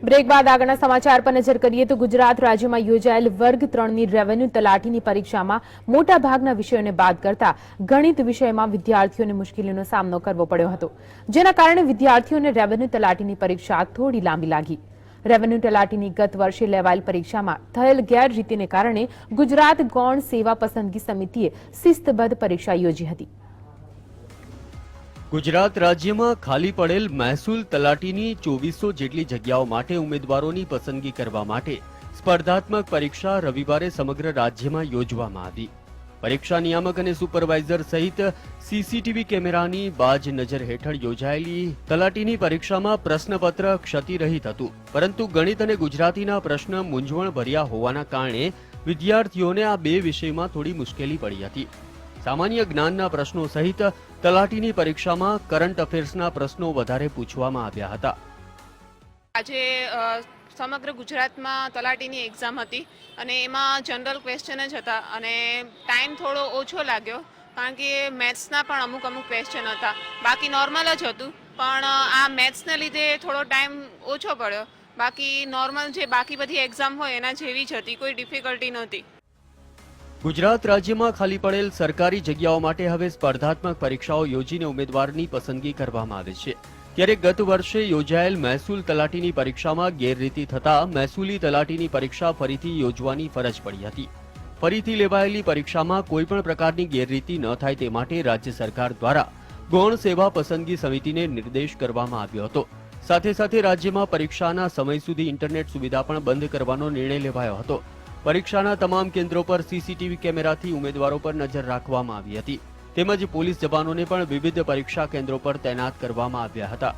Break બાદ આગળના સમાચાર પર નજર કરીએ તો ગુજરાત રાજ્યમાં યોજાયેલ વર્ગ 3ની રેવન્યુ તલાટીની પરીક્ષામાં મોટાભાગના વિષયોને બાદ કરતા ગણિત વિષયમાં વિદ્યાર્થીઓને મુશ્કેલીનો સામનો કરવો પડ્યો હતો, જેના કારણે વિદ્યાર્થીઓને રેવન્યુ તલાટીની પરીક્ષા થોડી લાંબી લાગી। રેવન્યુ તલાટીની ગત વર્ષે લેવાયેલ પરીક્ષામાં થયેલ ગેરરીતિને કારણે ગુજરાત ગૌણ સેવા પસંદગી સમિતિએ શિસ્તબદ્ધ પરીક્ષા યોજી હતી। ગુજરાત રાજ્યમાં ખાલી પડેલ મહેસૂલ તલાટીની 2400 જેટલી જગ્યાઓ માટે ઉમેદવારોની પસંદગી કરવા માટે સ્પર્ધાત્મક પરીક્ષા રવિવારે સમગ્ર રાજ્યમાં યોજવામાં આવી। પરીક્ષા નિયામક અને સુપરવાઇઝર સહિત સીસીટીવી કેમેરાની બાજ નજર હેઠળ યોજાયેલી તલાટીની પરીક્ષામાં પ્રશ્નપત્ર ક્ષતિરહિત હતું, પરંતુ ગણિત અને ગુજરાતીના પ્રશ્ન મૂંઝવણભર્યા હોવાના કારણે વિદ્યાર્થીઓને આ બે વિષયમાં થોડી મુશ્કેલી પડી હતી। સામાન્ય જ્ઞાનના પ્રશ્નો સહિત તલાટીની પરીક્ષામાં કરંટ અફેર્સના પ્રશ્નો વધારે પૂછવામાં આવ્યા હતા। આજે સમગ્ર ગુજરાતમાં તલાટીની એક્ઝામ હતી અને એમાં જનરલ ક્વેશ્ચન જ હતા અને ટાઈમ થોડો ઓછો લાગ્યો, કારણ કે મેથ્સના પણ અમુક ક્વેશ્ચન હતા, બાકી નોર્મલ જ હતું, પણ આ મેથ્સને લીધે થોડો ટાઈમ ઓછો પડ્યો। બાકી નોર્મલ જે બાકી બધી એક્ઝામ હોય એના જેવી જ હતી, કોઈ ડિફિકલ્ટી નહોતી। ગુજરાત રાજ્યમાં ખાલી પડેલ સરકારી જગ્યાઓ માટે હવે સ્પર્ધાત્મક પરીક્ષાઓ યોજીને ઉમેદવારની પસંદગી કરવામાં આવે છે। ત્યારે ગત વર્ષે યોજાયેલ મહેસૂલ તલાટીની પરીક્ષામાં ગેરરીતિ થતા મહેસૂલી તલાટીની પરીક્ષા ફરીથી યોજવાની ફરજ પડી હતી। ફરીથી લેવાયેલી પરીક્ષામાં કોઈપણ પ્રકારની ગેરરીતિ ન થાય તે માટે રાજ્ય સરકાર દ્વારા ગૌણ સેવા પસંદગી સમિતિને નિર્દેશ કરવામાં આવ્યો હતો। સાથે સાથે રાજ્યમાં પરીક્ષાના સમય સુધી ઇન્ટરનેટ સુવિધા પણ બંધ કરવાનો નિર્ણય લેવાયો હતો। પરીક્ષાના તમામ કેન્દ્રો પર સીસીટીવી કેમેરાથી ઉમેદવારો પર નજર રાખવામાં આવી હતી, તેમજ પોલીસ જવાનોને પણ વિવિધ પરીક્ષા કેન્દ્રો પર તૈનાત કરવામાં આવ્યા હતા।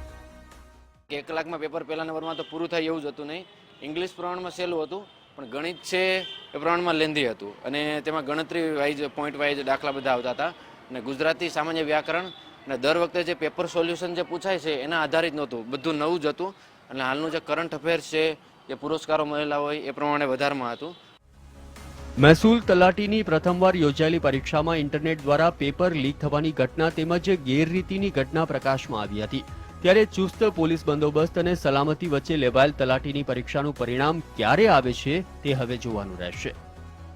1 કલાકમાં પેપર પહેલા નંબરમાં તો પૂરું થાય એવું જ હતું નહીં। ઇંગ્લિશ પ્રમાણમાં સહેલું હતું, પણ ગણિત છે એ પ્રમાણમાં લેન્ધી હતું અને તેમાં ગણતરી વાઇઝ પોઈન્ટ વાઇઝ દાખલા બધા આવતા હતા અને ગુજરાતી સામાન્ય વ્યાકરણ અને દર વખતે જે પેપર સોલ્યુશન જે પૂછાય છે એના આધારિત નહોતું, બધું નવું જ હતું અને હાલનું જે કરંટ અફેર્સ છે જે પુરસ્કારો મળેલા હોય એ પ્રમાણે વધારમાં હતું। મહેસૂલ તલાટીની પ્રથમવાર યોજાયેલી પરીક્ષામાં ઇન્ટરનેટ દ્વારા પેપર લીક થવાની ઘટના તેમજ ગેરરીતિની ઘટના પ્રકાશમાં આવી હતી। ત્યારે ચુસ્ત પોલીસ બંદોબસ્ત અને સલામતી વચ્ચે લેવાયેલ તલાટીની પરીક્ષાનું પરિણામ ક્યારે આવે છે તે હવે જોવાનું રહેશે।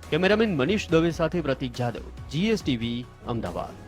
કેમેરામેન મનીષ દવે સાથે પ્રતીક જાદવ, GSTV, અમદાવાદ।